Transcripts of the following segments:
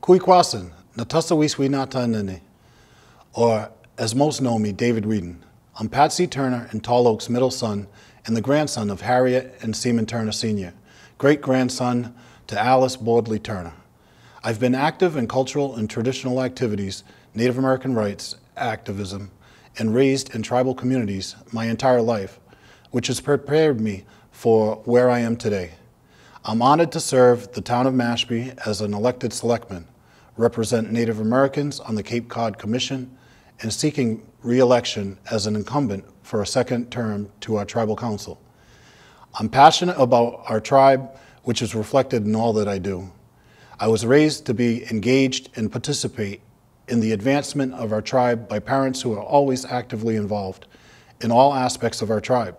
Kuikwasan, Natasa Nata Nene, or as most know me, David Whedon. I'm Patsy Turner and Tall Oak's middle son and the grandson of Harriet and Seaman Turner Sr., great-grandson to Alice Bordley Turner. I've been active in cultural and traditional activities, Native American rights, activism, and raised in tribal communities my entire life, which has prepared me for where I am today. I'm honored to serve the town of Mashpee as an elected selectman, represent Native Americans on the Cape Cod Commission, and seeking re-election as an incumbent for a second term to our tribal council. I'm passionate about our tribe, which is reflected in all that I do. I was raised to be engaged and participate in the advancement of our tribe by parents who are always actively involved in all aspects of our tribe.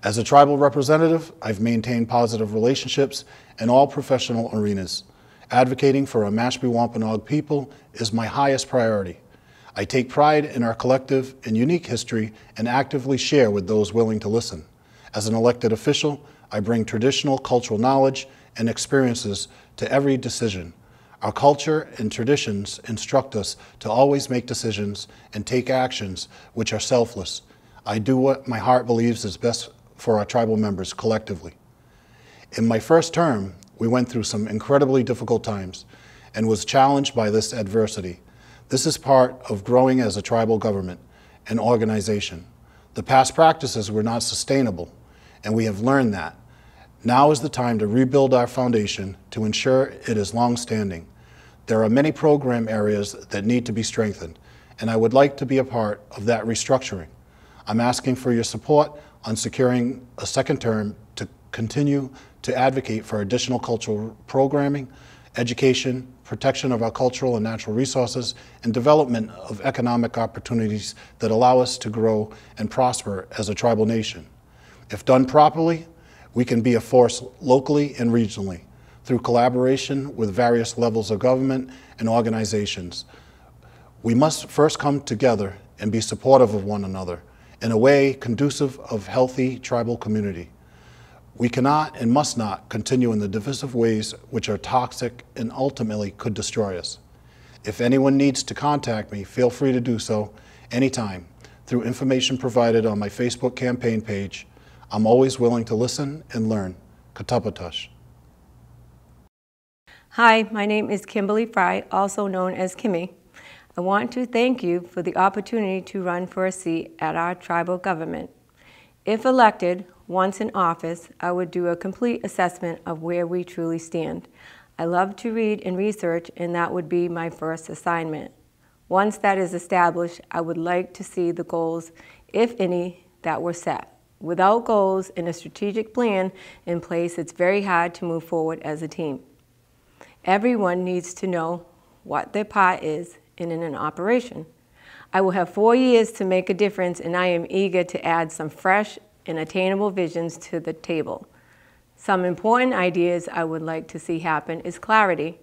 As a tribal representative, I've maintained positive relationships in all professional arenas. Advocating for our Mashpee Wampanoag people is my highest priority. I take pride in our collective and unique history and actively share with those willing to listen. As an elected official, I bring traditional cultural knowledge and experiences to every decision. Our culture and traditions instruct us to always make decisions and take actions which are selfless. I do what my heart believes is best for our tribal members collectively. In my first term, we went through some incredibly difficult times and was challenged by this adversity. This is part of growing as a tribal government and organization. The past practices were not sustainable, and we have learned that. Now is the time to rebuild our foundation to ensure it is long-standing. There are many program areas that need to be strengthened, and I would like to be a part of that restructuring. I'm asking for your support on securing a second term to continue to advocate for additional cultural programming, education, protection of our cultural and natural resources, and development of economic opportunities that allow us to grow and prosper as a tribal nation. If done properly, we can be a force locally and regionally through collaboration with various levels of government and organizations. We must first come together and be supportive of one another in a way conducive of healthy tribal community. We cannot and must not continue in the divisive ways which are toxic and ultimately could destroy us. If anyone needs to contact me, feel free to do so anytime through information provided on my Facebook campaign page. I'm always willing to listen and learn. Katapatush. Hi, my name is Kimberly Fry, also known as Kimmy. I want to thank you for the opportunity to run for a seat at our tribal government. If elected, once in office, I would do a complete assessment of where we truly stand. I love to read and research, and that would be my first assignment. Once that is established, I would like to see the goals, if any, that were set. Without goals and a strategic plan in place, it's very hard to move forward as a team. Everyone needs to know what their part is in an operation. I will have 4 years to make a difference, and I am eager to add some fresh and attainable visions to the table. Some important ideas I would like to see happen is clarity.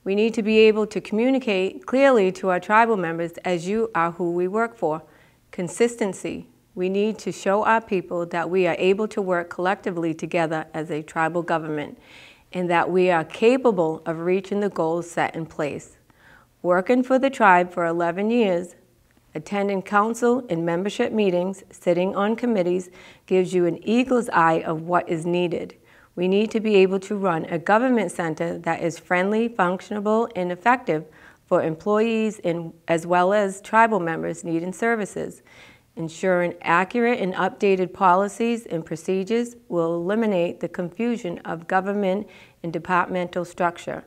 We need to be able to communicate clearly to our tribal members as you are who we work for. Consistency. We need to show our people that we are able to work collectively together as a tribal government and that we are capable of reaching the goals set in place. Working for the tribe for 11 years, attending council and membership meetings, sitting on committees gives you an eagle's eye of what is needed. We need to be able to run a government center that is friendly, functionable, and effective for employees as well as tribal members needing services. Ensuring accurate and updated policies and procedures will eliminate the confusion of government and departmental structure.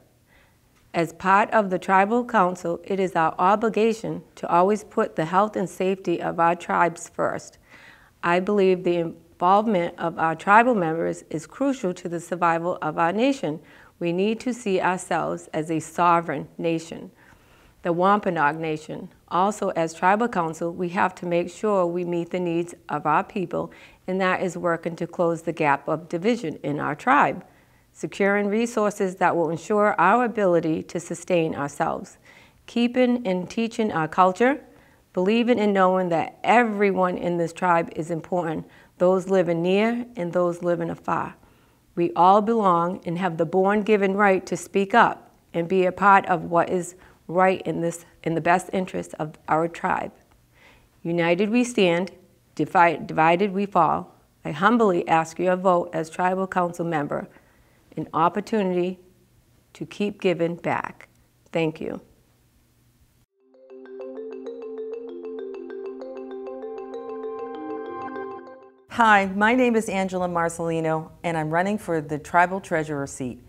As part of the Tribal Council, it is our obligation to always put the health and safety of our tribes first. I believe the involvement of our tribal members is crucial to the survival of our nation. We need to see ourselves as a sovereign nation, the Wampanoag Nation. Also, as Tribal Council, we have to make sure we meet the needs of our people, and that is working to close the gap of division in our tribe. Securing resources that will ensure our ability to sustain ourselves, keeping and teaching our culture, believing and knowing that everyone in this tribe is important, those living near and those living afar. We all belong and have the born-given right to speak up, and be a part of what is right in the best interest of our tribe. United we stand, divided we fall. I humbly ask your vote as Tribal Council member, an opportunity to keep giving back. Thank you. Hi, my name is Angela Marcellino, and I'm running for the Tribal Treasurer seat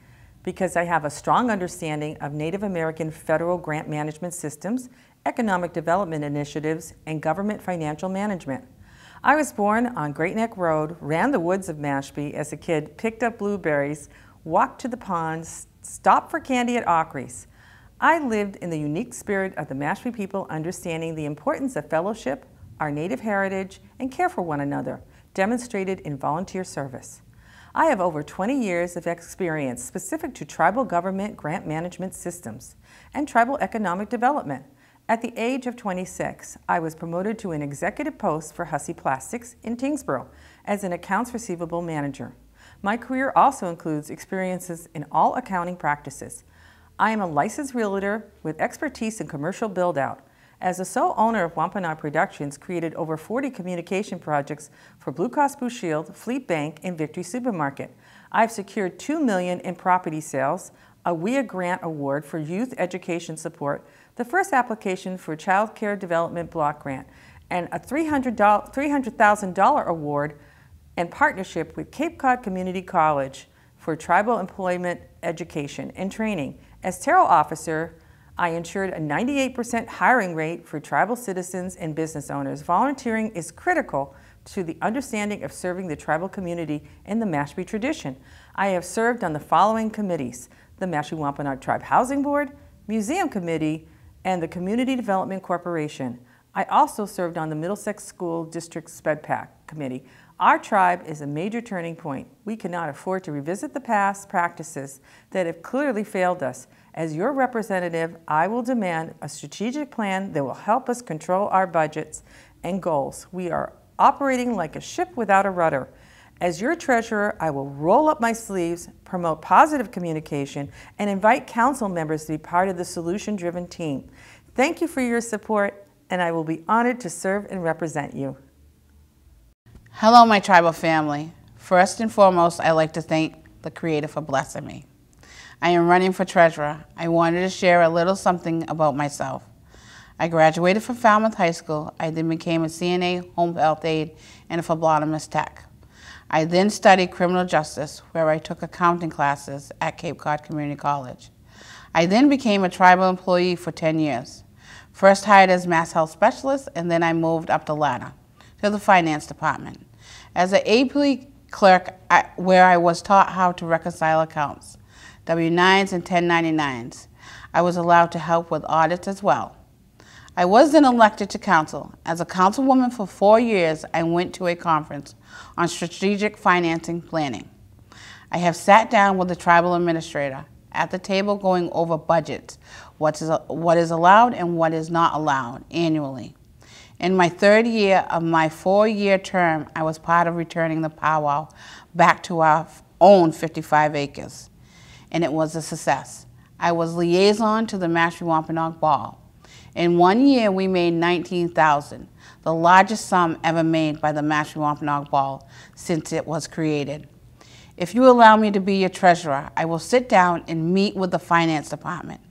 because I have a strong understanding of Native American federal grant management systems, economic development initiatives, and government financial management. I was born on Great Neck Road, ran the woods of Mashpee as a kid, picked up blueberries, walked to the ponds, stopped for candy at Auchrie's. I lived in the unique spirit of the Mashpee people, understanding the importance of fellowship, our Native heritage, and care for one another, demonstrated in volunteer service. I have over 20 years of experience specific to tribal government grant management systems and tribal economic development. At the age of 26, I was promoted to an executive post for Hussey Plastics in Tingsboro as an accounts receivable manager. My career also includes experiences in all accounting practices. I am a licensed realtor with expertise in commercial build-out. As the sole owner of Wampanoag Productions, created over 40 communication projects for Blue Cross Blue Shield, Fleet Bank, and Victory Supermarket. I've secured $2 million in property sales, a WIA grant award for youth education support, the first application for Child Care Development Block Grant, and a $300,000 award and partnership with Cape Cod Community College for tribal employment education and training. As Terrell Officer, I ensured a 98% hiring rate for tribal citizens and business owners. Volunteering is critical to the understanding of serving the tribal community in the Mashpee tradition. I have served on the following committees: the Mashpee Wampanoag Tribe Housing Board, Museum Committee, and the Community Development Corporation. I also served on the Middlesex School District SPEDPAC Committee. Our tribe is a major turning point. We cannot afford to revisit the past practices that have clearly failed us. As your representative, I will demand a strategic plan that will help us control our budgets and goals. We are operating like a ship without a rudder. As your treasurer, I will roll up my sleeves, promote positive communication, and invite council members to be part of the solution-driven team. Thank you for your support, and I will be honored to serve and represent you. Hello, my tribal family. First and foremost, I'd like to thank the Creator for blessing me. I am running for treasurer. I wanted to share a little something about myself. I graduated from Falmouth High School. I then became a CNA, home health aide, and a phlebotomist tech. I then studied criminal justice, where I took accounting classes at Cape Cod Community College. I then became a tribal employee for 10 years. First hired as mass health specialist, and then I moved up the ladder to the finance department. As an AP clerk, where I was taught how to reconcile accounts, W-9s and 1099s. I was allowed to help with audits as well. I was then elected to council. As a councilwoman for 4 years, I went to a conference on strategic financing planning. I have sat down with the tribal administrator at the table going over budgets, what is allowed and what is not allowed annually. In my 3rd year of my 4-year term, I was part of returning the powwow back to our own 55 acres. And it was a success. I was liaison to the Mashpee Wampanoag Ball. In 1 year, we made $19,000, the largest sum ever made by the Mashpee Wampanoag Ball since it was created. If you allow me to be your treasurer, I will sit down and meet with the finance department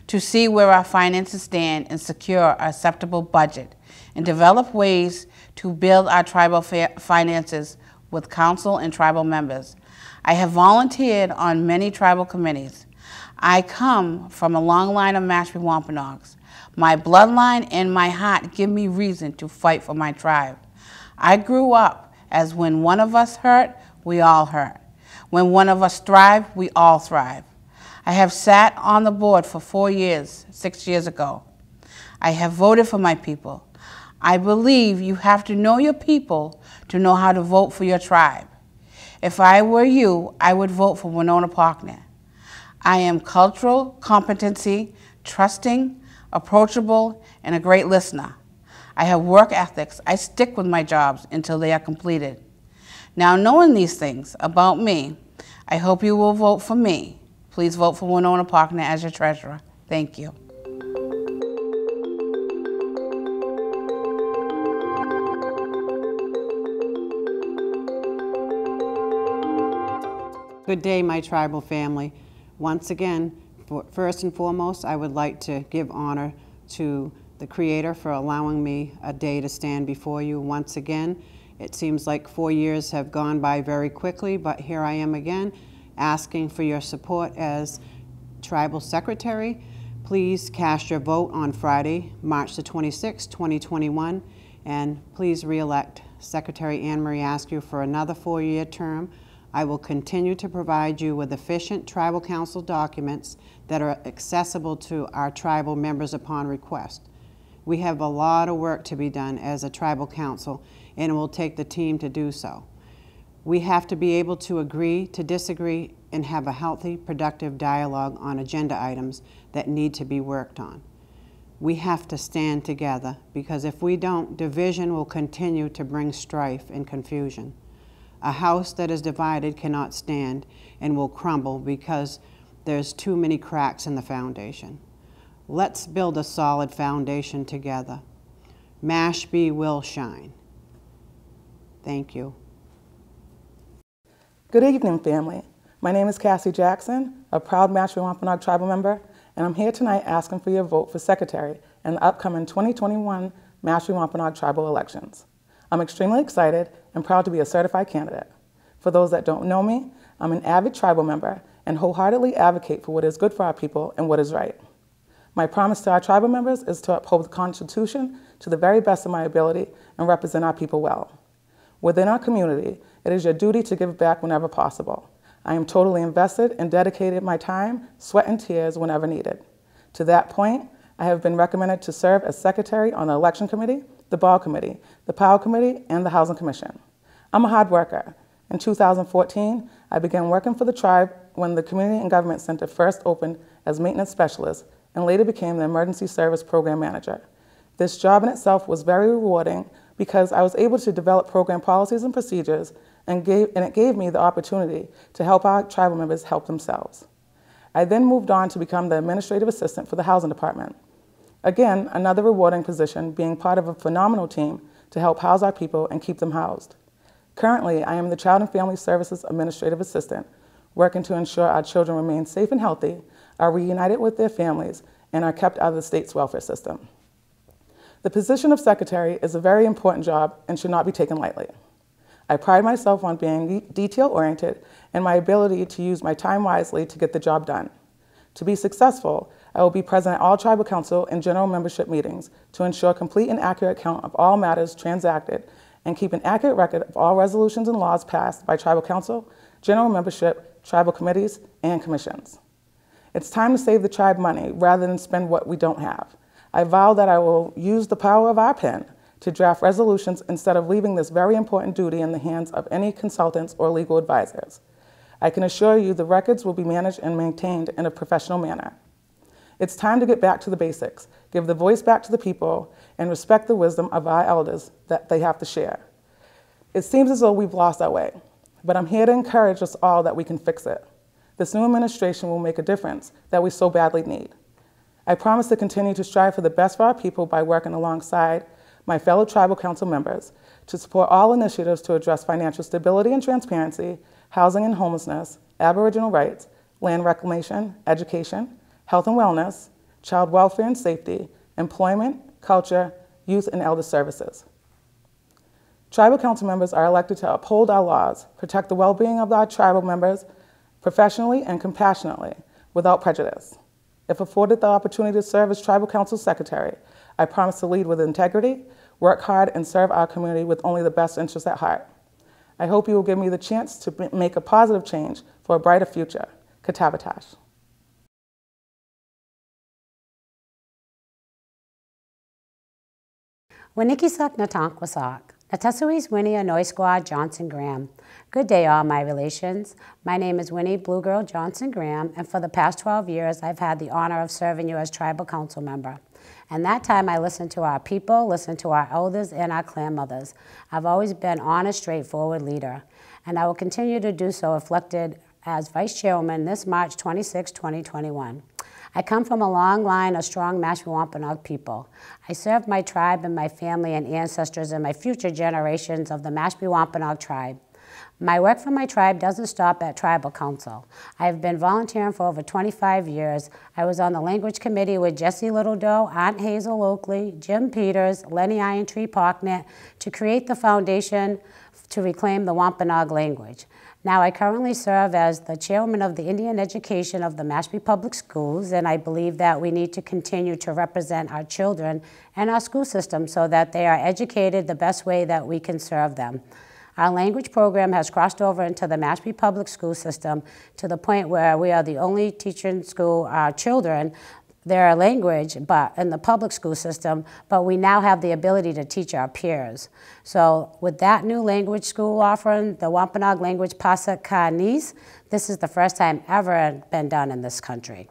to see where our finances stand and secure an acceptable budget and develop ways to build our tribal finances with council and tribal members. I have volunteered on many tribal committees. I come from a long line of Mashpee Wampanoags. My bloodline and my heart give me reason to fight for my tribe. I grew up as when one of us hurt, we all hurt. When one of us thrive, we all thrive. I have sat on the board for 4 years, 6 years ago. I have voted for my people. I believe you have to know your people to know how to vote for your tribe. If I were you, I would vote for Winona Parkner. I am cultural, competency, trusting, approachable, and a great listener. I have work ethics. I stick with my jobs until they are completed. Now, knowing these things about me, I hope you will vote for me. Please vote for Winona Parkner as your treasurer. Thank you. Good day, my tribal family. Once again, first and foremost, I would like to give honor to the Creator for allowing me a day to stand before you once again. It seems like 4 years have gone by very quickly, but here I am again, asking for your support as Tribal Secretary. Please cast your vote on Friday, March the 26th, 2021, and please re-elect Secretary Marie Askew for another 4-year term. I will continue to provide you with efficient Tribal Council documents that are accessible to our tribal members upon request. We have a lot of work to be done as a Tribal Council, and it will take the team to do so. We have to be able to agree to disagree and have a healthy, productive dialogue on agenda items that need to be worked on. We have to stand together, because if we don't, division will continue to bring strife and confusion. A house that is divided cannot stand and will crumble because there's too many cracks in the foundation. Let's build a solid foundation together. Mashpee will shine. Thank you. Good evening, family. My name is Cassie Jackson, a proud Mashpee Wampanoag Tribal member, and I'm here tonight asking for your vote for Secretary in the upcoming 2021 Mashpee Wampanoag Tribal elections. I'm extremely excited and proud to be a certified candidate. For those that don't know me, I'm an avid tribal member and wholeheartedly advocate for what is good for our people and what is right. My promise to our tribal members is to uphold the Constitution to the very best of my ability and represent our people well. Within our community, it is your duty to give back whenever possible. I am totally invested and dedicated my time, sweat, and tears whenever needed. To that point, I have been recommended to serve as Secretary on the Election Committee, the Ball Committee, the Power Committee, and the Housing Commission. I'm a hard worker. In 2014, I began working for the tribe when the Community and Government Center first opened as maintenance specialist and later became the Emergency Service Program Manager. This job in itself was very rewarding because I was able to develop program policies and procedures, and it gave me the opportunity to help our tribal members help themselves. I then moved on to become the Administrative Assistant for the Housing Department. Again, another rewarding position, being part of a phenomenal team to help house our people and keep them housed. Currently, I am the Child and Family Services Administrative Assistant, working to ensure our children remain safe and healthy, are reunited with their families, and are kept out of the state's welfare system. The position of Secretary is a very important job and should not be taken lightly. I pride myself on being detail-oriented and my ability to use my time wisely to get the job done. To be successful, I will be present at all Tribal Council and General Membership meetings to ensure complete and accurate count of all matters transacted and keep an accurate record of all resolutions and laws passed by Tribal Council, General Membership, Tribal Committees, and Commissions. It's time to save the tribe money rather than spend what we don't have. I vow that I will use the power of our pen to draft resolutions instead of leaving this very important duty in the hands of any consultants or legal advisors. I can assure you the records will be managed and maintained in a professional manner. It's time to get back to the basics, give the voice back to the people, and respect the wisdom of our elders that they have to share. It seems as though we've lost our way, but I'm here to encourage us all that we can fix it. This new administration will make a difference that we so badly need. I promise to continue to strive for the best for our people by working alongside my fellow Tribal Council members to support all initiatives to address financial stability and transparency, housing and homelessness, Aboriginal rights, land reclamation, education, health and wellness, child welfare and safety, employment, culture, youth and elder services. Tribal Council members are elected to uphold our laws, protect the well-being of our tribal members professionally and compassionately, without prejudice. If afforded the opportunity to serve as Tribal Council Secretary, I promise to lead with integrity, work hard, and serve our community with only the best interests at heart. I hope you will give me the chance to make a positive change for a brighter future. Katavatash. Winikisak Natankwasak, Natasuis Winnie Anoy Squad Johnson Graham. Good day, all my relations. My name is Winnie Blue Girl Johnson Graham, and for the past 12 years, I've had the honor of serving you as Tribal Council member. And that time, I listened to our people, listened to our elders, and our clan mothers. I've always been an honest, straightforward leader, and I will continue to do so if elected as Vice Chairwoman this March 26, 2021. I come from a long line of strong Mashpee Wampanoag people. I serve my tribe and my family and ancestors and my future generations of the Mashpee Wampanoag tribe. My work for my tribe doesn't stop at Tribal Council. I have been volunteering for over 25 years. I was on the language committee with Jessie Littledoe, Aunt Hazel Oakley, Jim Peters, Lenny Irontree Pocknet to create the foundation to reclaim the Wampanoag language. Now I currently serve as the chairwoman of the Indian Education of the Mashpee Public Schools, and I believe that we need to continue to represent our children and our school system so that they are educated the best way that we can serve them. Our language program has crossed over into the Mashpee Public School system to the point where we are the only teaching school our children their language but in the public school system, but we now have the ability to teach our peers. So with that new language school offering, the Wampanoag language Bassett, this is the first time ever been done in this country.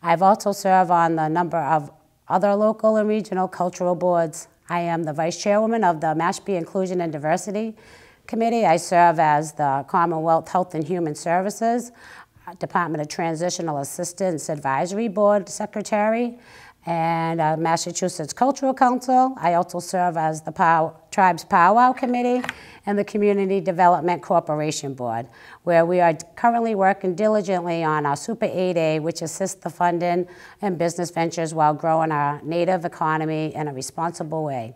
I've also served on the number of other local and regional cultural boards. I am the vice chairwoman of the Mashpee Inclusion and Diversity Committee. I serve as the Commonwealth Health and Human Services, Department of Transitional Assistance Advisory Board Secretary, and Massachusetts Cultural Council. I also serve as the Tribe's Powwow Committee and the Community Development Corporation Board, where we are currently working diligently on our Super 8A, which assists the funding and business ventures while growing our native economy in a responsible way.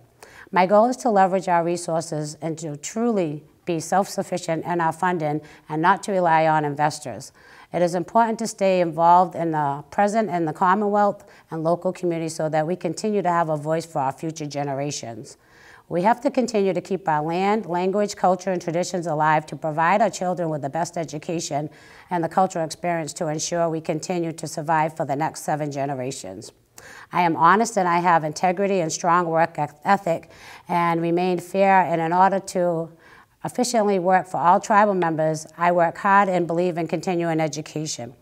My goal is to leverage our resources and to truly be self-sufficient in our funding and not to rely on investors. It is important to stay involved in the present in the Commonwealth and local communities so that we continue to have a voice for our future generations. We have to continue to keep our land, language, culture, and traditions alive to provide our children with the best education and the cultural experience to ensure we continue to survive for the next 7 generations. I am honest and I have integrity and strong work ethic and remain fair, and in order to efficiently work for all tribal members, I work hard and believe in continuing education.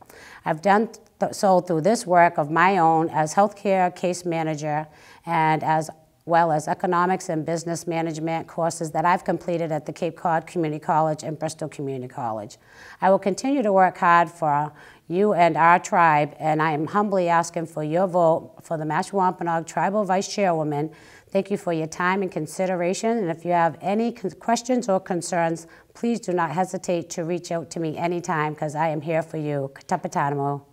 I've done so through this work of my own as healthcare case manager and as well as economics and business management courses that I've completed at the Cape Cod Community College and Bristol Community College. I will continue to work hard for you and our tribe, and I am humbly asking for your vote for the Mashpee Wampanoag Tribal Vice Chairwoman. Thank you for your time and consideration, and if you have any questions or concerns, please do not hesitate to reach out to me anytime because I am here for you. Katapatanamo.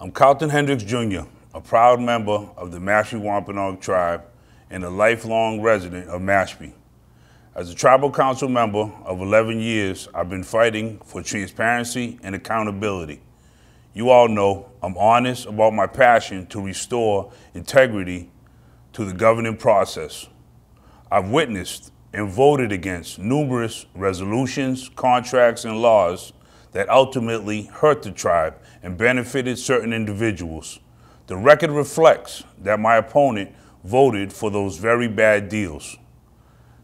I'm Dalton Hendricks Jr., a proud member of the Mashpee Wampanoag tribe and a lifelong resident of Mashpee. As a tribal council member of 11 years, I've been fighting for transparency and accountability. You all know I'm honest about my passion to restore integrity to the governing process. I've witnessed and voted against numerous resolutions, contracts, and laws that ultimately hurt the tribe and benefited certain individuals. The record reflects that my opponent voted for those very bad deals.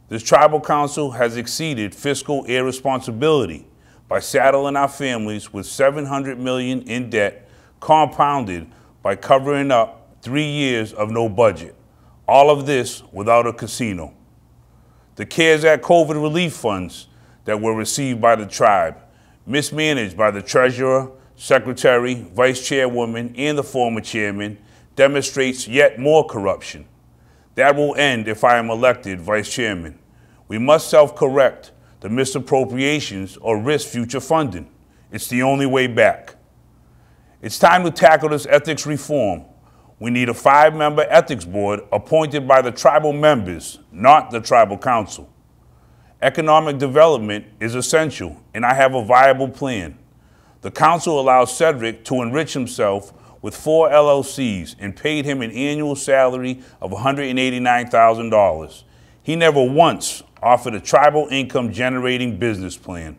This tribal council has exceeded fiscal irresponsibility by saddling our families with $700 million in debt, compounded by covering up 3 years of no budget. All of this without a casino. The CARES Act COVID relief funds that were received by the tribe, mismanaged by the treasurer, secretary, vice chairwoman, and the former chairman, demonstrates yet more corruption. That will end if I am elected vice chairman. We must self-correct the misappropriations or risk future funding. It's the only way back. It's time to tackle this ethics reform. We need a 5-member ethics board appointed by the tribal members, not the tribal council. Economic development is essential, and I have a viable plan. The council allows Cedric to enrich himself with 4 LLCs and paid him an annual salary of $189,000. He never once offered a tribal income generating business plan.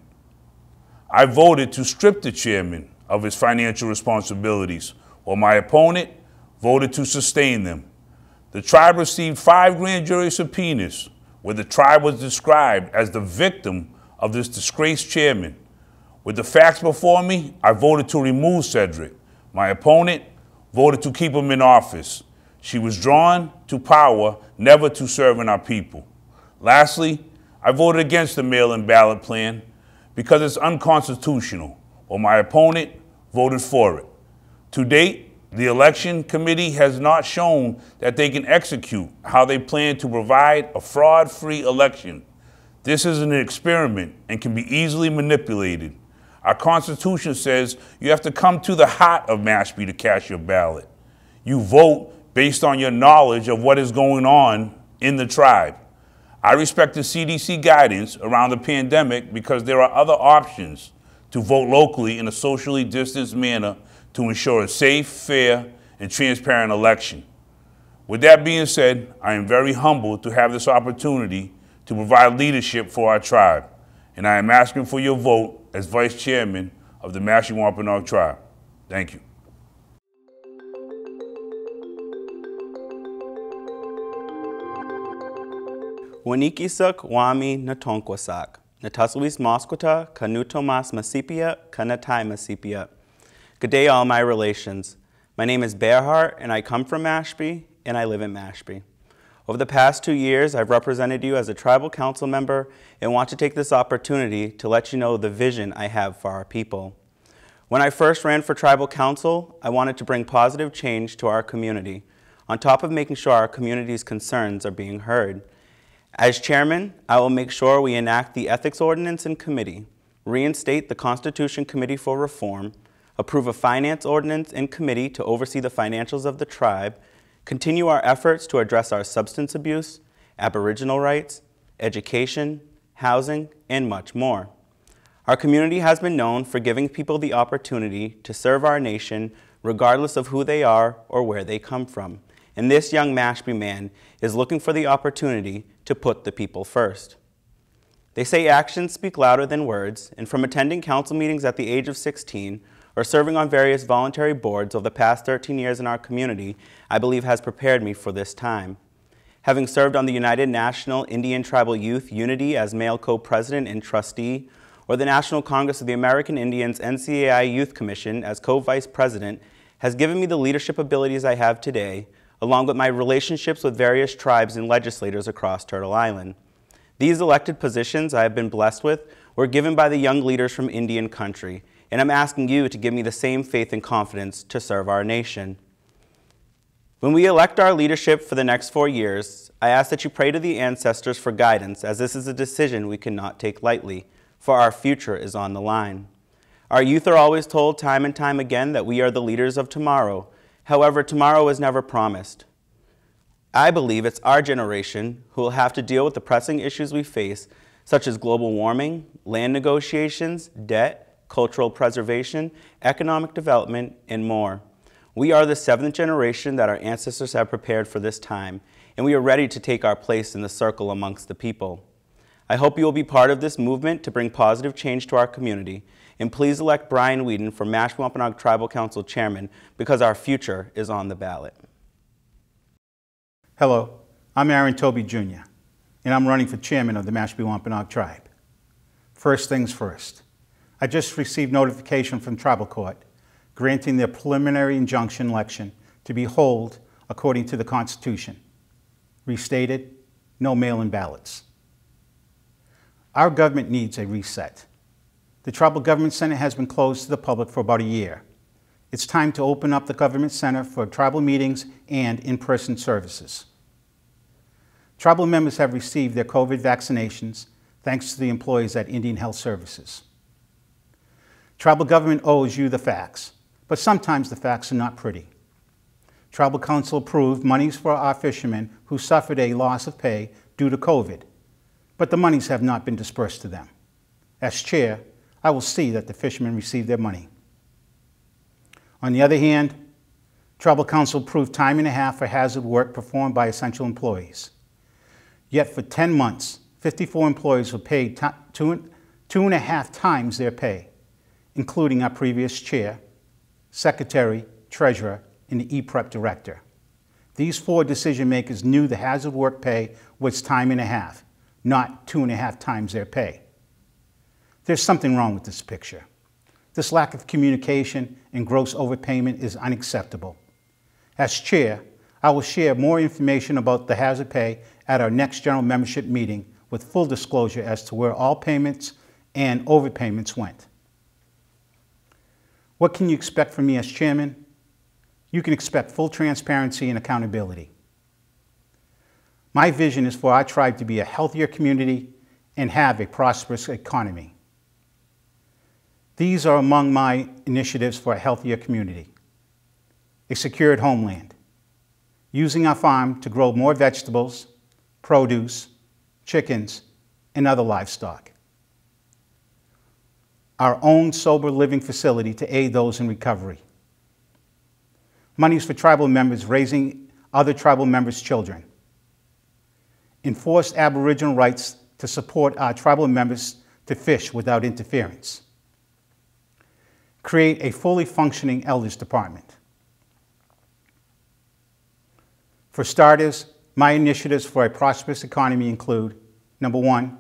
I voted to strip the chairman of his financial responsibilities, while my opponent voted to sustain them. The tribe received 5 grand jury subpoenas where the tribe was described as the victim of this disgraced chairman. With the facts before me, I voted to remove Cedric. My opponent voted to keep him in office. She was drawn to power, never to serving our people. Lastly, I voted against the mail-in ballot plan because it's unconstitutional, while my opponent voted for it. To date, the election committee has not shown that they can execute how they plan to provide a fraud-free election. This is an experiment and can be easily manipulated. Our Constitution says you have to come to the heart of Mashpee to cast your ballot. You vote based on your knowledge of what is going on in the tribe. I respect the CDC guidance around the pandemic because there are other options to vote locally in a socially distanced manner to ensure a safe, fair, and transparent election. With that being said, I am very humbled to have this opportunity to provide leadership for our tribe, and I am asking for your vote as Vice Chairman of the Mashpee Wampanoag Tribe. Thank you. Wanikisuk Wami Natonkwasak, Nataswis Mosquata, Kanutomas Masipia, Kanatai Masipia. Good day, all my relations. My name is Bearhart, and I come from Mashpee, and I live in Mashpee. Over the past 2 years, I've represented you as a tribal council member and want to take this opportunity to let you know the vision I have for our people. When I first ran for tribal council, I wanted to bring positive change to our community, on top of making sure our community's concerns are being heard. As chairman, I will make sure we enact the Ethics Ordinance in Committee, reinstate the Constitution Committee for Reform, approve a Finance Ordinance in Committee to oversee the financials of the tribe, continue our efforts to address our substance abuse, Aboriginal rights, education, housing, and much more. Our community has been known for giving people the opportunity to serve our nation regardless of who they are or where they come from. And this young Mashpee man is looking for the opportunity to put the people first. They say actions speak louder than words, and from attending council meetings at the age of 16 or serving on various voluntary boards over the past 13 years in our community, I believe has prepared me for this time. Having served on the United National Indian Tribal Youth Unity as male co-president and trustee, or the National Congress of the American Indians NCAI Youth Commission as co-vice president, has given me the leadership abilities I have today, along with my relationships with various tribes and legislators across Turtle Island. These elected positions I have been blessed with were given by the young leaders from Indian country, and I'm asking you to give me the same faith and confidence to serve our nation. When we elect our leadership for the next 4 years, I ask that you pray to the ancestors for guidance, as this is a decision we cannot take lightly, for our future is on the line. Our youth are always told time and time again that we are the leaders of tomorrow. However, tomorrow is never promised. I believe it's our generation who will have to deal with the pressing issues we face, such as global warming, land negotiations, debt, cultural preservation, economic development, and more. We are the 7th generation that our ancestors have prepared for this time, and we are ready to take our place in the circle amongst the people. I hope you will be part of this movement to bring positive change to our community, and please elect Brian Whedon for Mashpee Wampanoag Tribal Council Chairman, because our future is on the ballot. Hello, I'm Aaron Toby Jr., and I'm running for Chairman of the Mashpee Wampanoag Tribe. First things first. I just received notification from Tribal Court granting their preliminary injunction election to be held according to the Constitution. Restated, no mail-in ballots. Our government needs a reset. The Tribal Government Center has been closed to the public for about a year. It's time to open up the Government Center for tribal meetings and in-person services. Tribal members have received their COVID vaccinations thanks to the employees at Indian Health Services. Tribal government owes you the facts, but sometimes the facts are not pretty. Tribal Council approved monies for our fishermen who suffered a loss of pay due to COVID, but the monies have not been dispersed to them. As chair, I will see that the fishermen receive their money. On the other hand, Tribal Council approved time and a half for hazard work performed by essential employees. Yet for 10 months, 54 employees were paid 2.5 times their pay, including our previous chair, secretary, treasurer, and the E-Prep director. These 4 decision makers knew the hazard work pay was time and a half, not 2.5 times their pay. There's something wrong with this picture. This lack of communication and gross overpayment is unacceptable. As chair, I will share more information about the hazard pay at our next general membership meeting with full disclosure as to where all payments and overpayments went. What can you expect from me as chairman? You can expect full transparency and accountability. My vision is for our tribe to be a healthier community and have a prosperous economy. These are among my initiatives for a healthier community. A secured homeland, using our farm to grow more vegetables, produce, chickens, and other livestock. Our own sober living facility to aid those in recovery. Monies for tribal members raising other tribal members' children. Enforced Aboriginal rights to support our tribal members to fish without interference. Create a fully functioning elders department. For starters, my initiatives for a prosperous economy include, number one,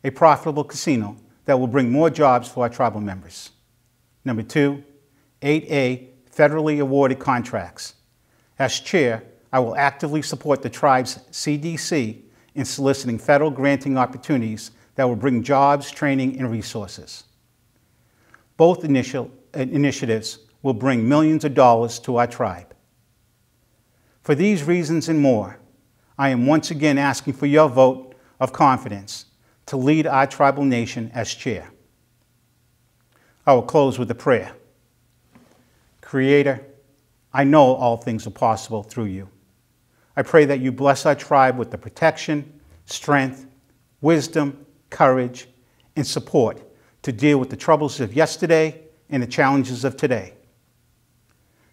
a profitable casino that will bring more jobs for our tribal members. Number two, 8A federally awarded contracts. As chair, I will actively support the tribe's CDC in soliciting federal granting opportunities that will bring jobs, training, and resources. Both initiatives will bring millions of dollars to our tribe. For these reasons and more, I am once again asking for your vote of confidence to lead our tribal nation as chair. I will close with a prayer. Creator, I know all things are possible through you. I pray that you bless our tribe with the protection, strength, wisdom, courage, and support to deal with the troubles of yesterday and the challenges of today.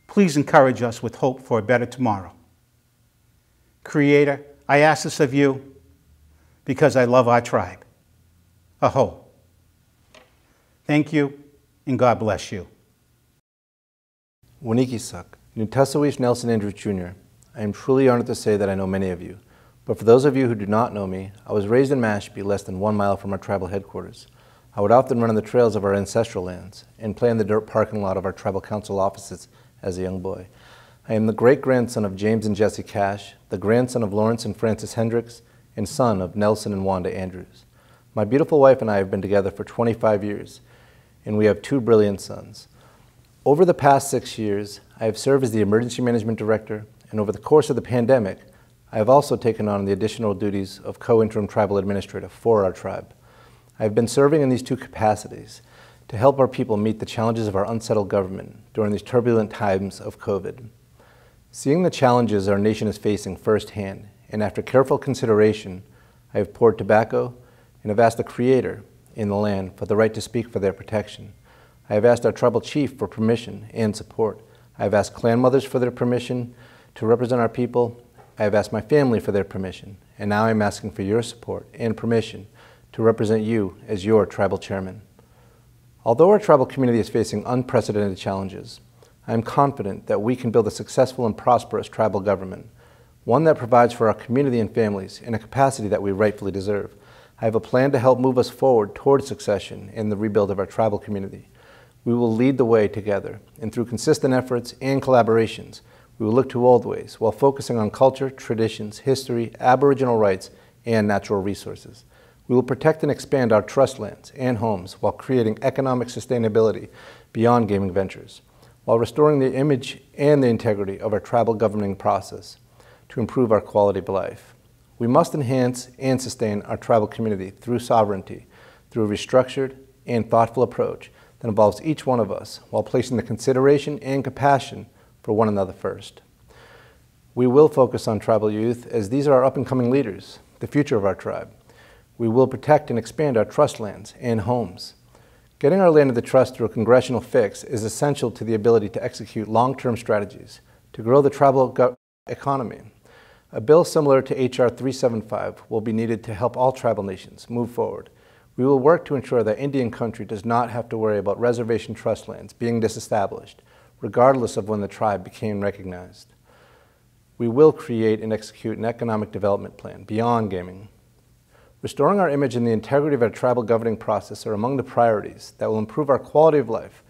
Please encourage us with hope for a better tomorrow. Creator, I ask this of you because I love our tribe. Aho. Thank you, and God bless you. Winnie Nutasawish Nelson Andrews Jr. I am truly honored to say that I know many of you, but for those of you who do not know me, I was raised in Mashpee, less than 1 mile from our tribal headquarters. I would often run on the trails of our ancestral lands and play in the dirt parking lot of our tribal council offices as a young boy. I am the great-grandson of James and Jesse Cash, the grandson of Lawrence and Francis Hendricks, and son of Nelson and Wanda Andrews. My beautiful wife and I have been together for 25 years, and we have 2 brilliant sons. Over the past 6 years, I have served as the Emergency Management Director, and over the course of the pandemic, I have also taken on the additional duties of co-interim tribal administrator for our tribe. I have been serving in these 2 capacities to help our people meet the challenges of our unsettled government during these turbulent times of COVID. Seeing the challenges our nation is facing firsthand, and after careful consideration, I have poured tobacco and have asked the Creator in the land for the right to speak for their protection. I have asked our tribal chief for permission and support. I have asked clan mothers for their permission to represent our people. I have asked my family for their permission, and now I'm asking for your support and permission to represent you as your tribal chairman. Although our tribal community is facing unprecedented challenges, I am confident that we can build a successful and prosperous tribal government, one that provides for our community and families in a capacity that we rightfully deserve. I have a plan to help move us forward toward succession in the rebuild of our tribal community. We will lead the way together, and through consistent efforts and collaborations, we will look to old ways while focusing on culture, traditions, history, Aboriginal rights, and natural resources. We will protect and expand our trust lands and homes while creating economic sustainability beyond gaming ventures, while restoring the image and the integrity of our tribal governing process to improve our quality of life. We must enhance and sustain our tribal community through sovereignty, through a restructured and thoughtful approach that involves each one of us while placing the consideration and compassion for one another first. We will focus on tribal youth as these are our up-and-coming leaders, the future of our tribe. We will protect and expand our trust lands and homes. Getting our land into trust through a congressional fix is essential to the ability to execute long-term strategies to grow the tribal economy. A bill similar to H.R. 375 will be needed to help all tribal nations move forward. We will work to ensure that Indian country does not have to worry about reservation trust lands being disestablished, regardless of when the tribe became recognized. We will create and execute an economic development plan beyond gaming. Restoring our image and the integrity of our tribal governing process are among the priorities that will improve our quality of life.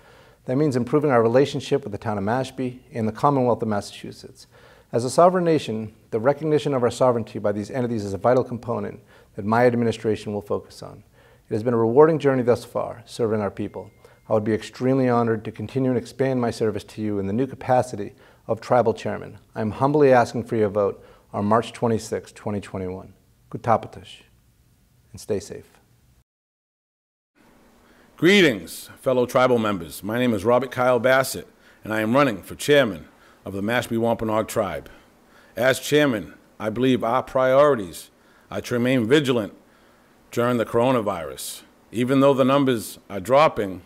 That means improving our relationship with the town of Mashpee and the Commonwealth of Massachusetts. As a sovereign nation, the recognition of our sovereignty by these entities is a vital component that my administration will focus on. It has been a rewarding journey thus far, serving our people. I would be extremely honored to continue and expand my service to you in the new capacity of Tribal Chairman. I am humbly asking for your vote on March 26, 2021. Kutapatish, and stay safe. Greetings, fellow tribal members. My name is Robert Kyle Bassett, and I am running for chairman of the Mashpee Wampanoag Tribe. As chairman, I believe our priorities are to remain vigilant during the coronavirus. Even though the numbers are dropping,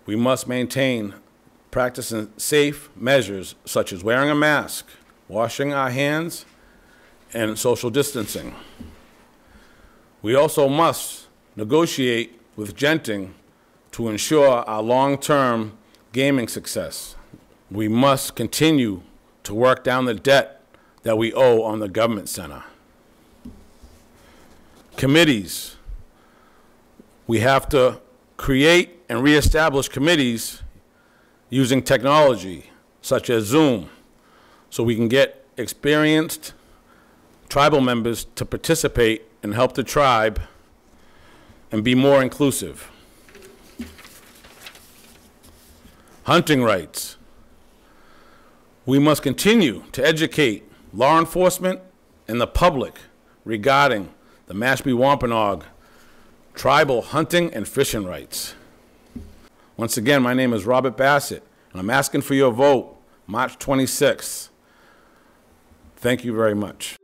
we must maintain practicing safe measures such as wearing a mask, washing our hands, and social distancing. We also must negotiate with Genting to ensure our long-term gaming success. We must continue to work down the debt that we owe on the government center. Committees. We have to create and reestablish committees using technology, such as Zoom, so we can get experienced tribal members to participate and help the tribe and be more inclusive. Hunting rights. We must continue to educate law enforcement and the public regarding the Mashpee Wampanoag tribal hunting and fishing rights. Once again, my name is Robert Bassett, and I'm asking for your vote March 26th. Thank you very much.